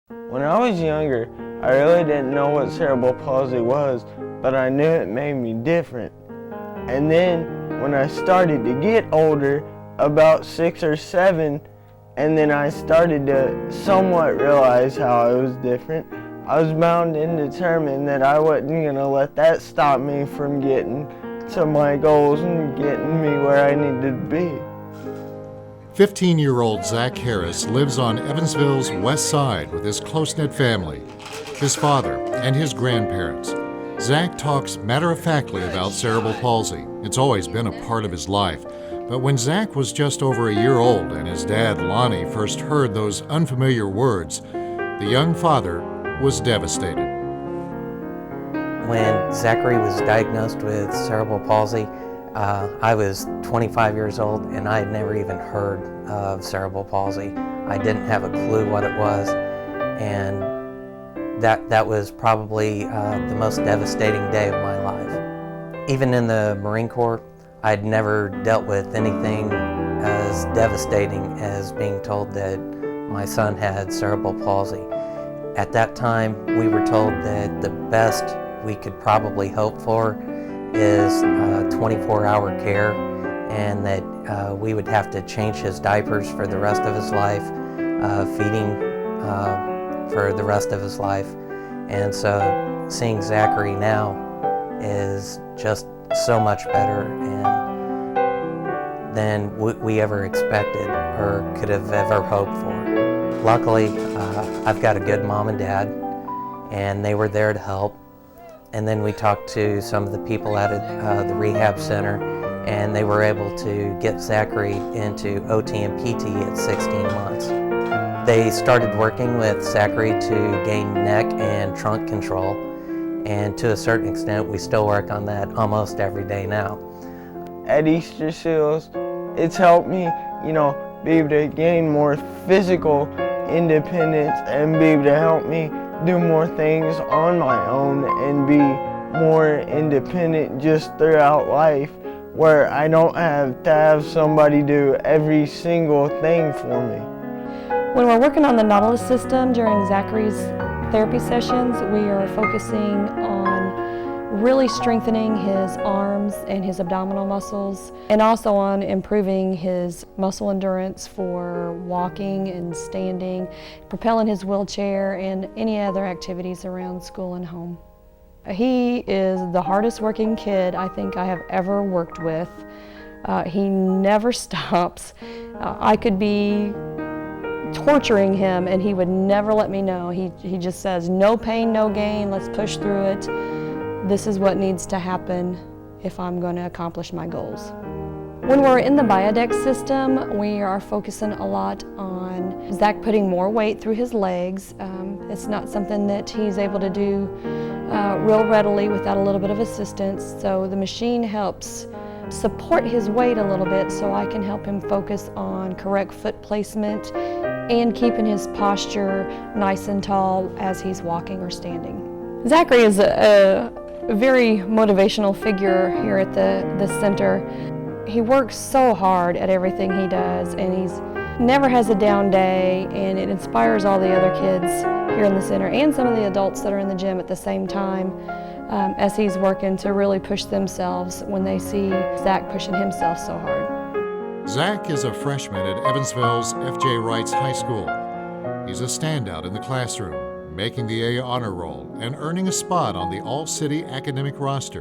When I was younger, I really didn't know what cerebral palsy was, but I knew it made me different. And then when I started to get older, about 6 or 7, and then I started to somewhat realize how I was different, I was bound and determined that I wasn't going to let that stop me from getting to my goals and getting me where I needed to be. 15-year-old Zach Harris lives on Evansville's west side with his close-knit family, his father, and his grandparents. Zach talks matter-of-factly about cerebral palsy. It's always been a part of his life. But when Zach was just over a year old and his dad, Lonnie, first heard those unfamiliar words, the young father was devastated. When Zachary was diagnosed with cerebral palsy, I was 25 years old and I had never even heard of cerebral palsy. I didn't have a clue what it was, and that was probably the most devastating day of my life. Even in the Marine Corps, I'd never dealt with anything as devastating as being told that my son had cerebral palsy. At that time, we were told that the best we could probably hope for is 24-hour care, and that we would have to change his diapers for the rest of his life, feeding for the rest of his life. And so seeing Zachary now is just so much better than we ever expected or could have ever hoped for. Luckily, I've got a good mom and dad, and they were there to help. And then we talked to some of the people out at the rehab center, and they were able to get Zachary into OT and PT at 16 months. They started working with Zachary to gain neck and trunk control, and to a certain extent we still work on that almost every day now. At Easterseals, it's helped me, be able to gain more physical independence and be able to help me do more things on my own and be more independent just throughout life, where I don't have to have somebody do every single thing for me. When we're working on the Nautilus system during Zachary's therapy sessions, we are focusing on really strengthening his arms and his abdominal muscles, and also on improving his muscle endurance for walking and standing, propelling his wheelchair, and any other activities around school and home. He is the hardest working kid I think I have ever worked with. He never stops. I could be torturing him and he would never let me know. He just says, no pain, no gain, let's push through it. This is what needs to happen if I'm going to accomplish my goals. When we're in the Biodex system, we are focusing a lot on Zach putting more weight through his legs. It's not something that he's able to do real readily without a little bit of assistance, so the machine helps support his weight a little bit so I can help him focus on correct foot placement and keeping his posture nice and tall as he's walking or standing. Zachary is a very motivational figure here at the center. He works so hard at everything he does, and he's never has a down day, and it inspires all the other kids here in the center and some of the adults that are in the gym at the same time as he's working to really push themselves when they see Zach pushing himself so hard. Zach is a freshman at Evansville's F.J. Wrights High School. He's a standout in the classroom, making the A honor roll and earning a spot on the all-city academic roster.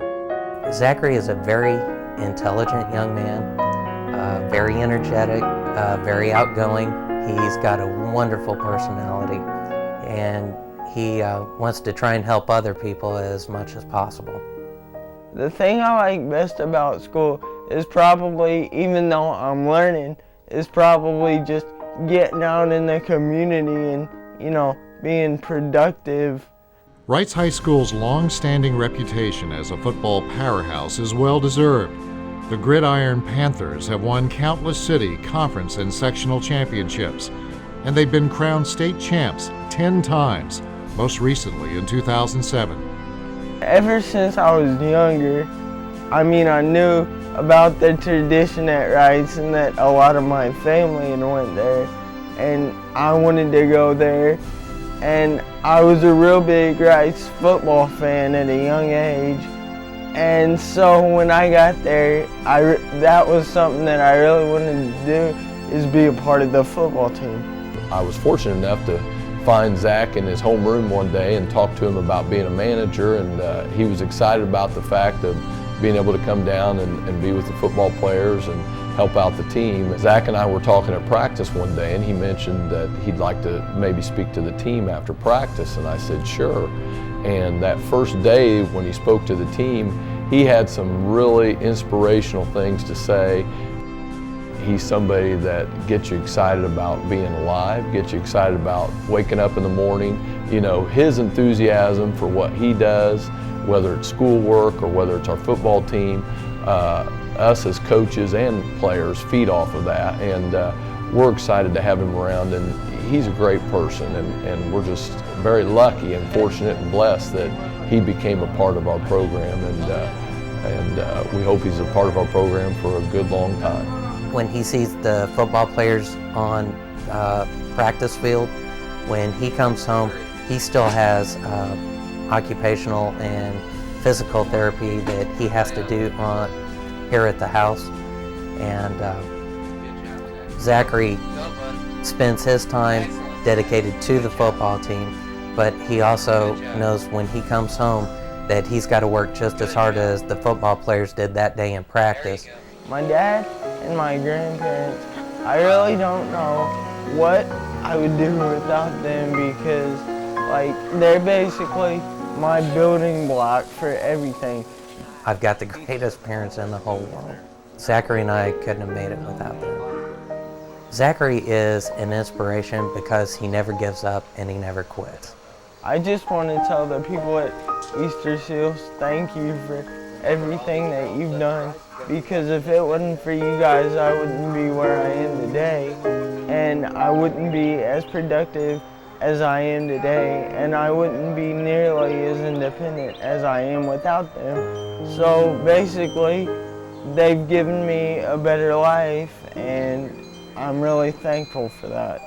Zachary is a very intelligent young man, very energetic, very outgoing. He's got a wonderful personality, and he wants to try and help other people as much as possible. The thing I like best about school is probably, even though I'm learning, is probably just getting out in the community and, being productive. Wrights High School's long-standing reputation as a football powerhouse is well-deserved. The Gridiron Panthers have won countless city, conference, and sectional championships, and they've been crowned state champs 10 times, most recently in 2007. Ever since I was younger, I knew about the tradition at Wrights and that a lot of my family had went there, and I wanted to go there and I was a real big Rice football fan at a young age. And so when I got there, that was something that I really wanted to do, is be a part of the football team. I was fortunate enough to find Zach in his homeroom one day and talk to him about being a manager, and he was excited about the fact of being able to come down and be with the football players and help out the team. Zach and I were talking at practice one day, and he mentioned that he'd like to maybe speak to the team after practice, and I said sure. And that first day when he spoke to the team, he had some really inspirational things to say. He's somebody that gets you excited about being alive, gets you excited about waking up in the morning. You know, his enthusiasm for what he does, whether it's schoolwork or whether it's our football team, us as coaches and players feed off of that, and we're excited to have him around, and he's a great person, and we're just very lucky and fortunate and blessed that he became a part of our program, and we hope he's a part of our program for a good long time. When he sees the football players on practice field, when he comes home, he still has occupational and physical therapy that he has to do here at the house. And Zachary spends his time dedicated to the football team, but he also knows when he comes home that he's got to work just as hard as the football players did that day in practice. My dad and my grandparents, I really don't know what I would do without them, because they're basically my building block for everything. I've got the greatest parents in the whole world. Zachary and I couldn't have made it without them. Zachary is an inspiration because he never gives up and he never quits. I just want to tell the people at Easterseals, thank you for everything that you've done, because if it wasn't for you guys, I wouldn't be where I am today, and I wouldn't be as productive as I am today, and I wouldn't be nearly as independent as I am without them. So basically, they've given me a better life, and I'm really thankful for that.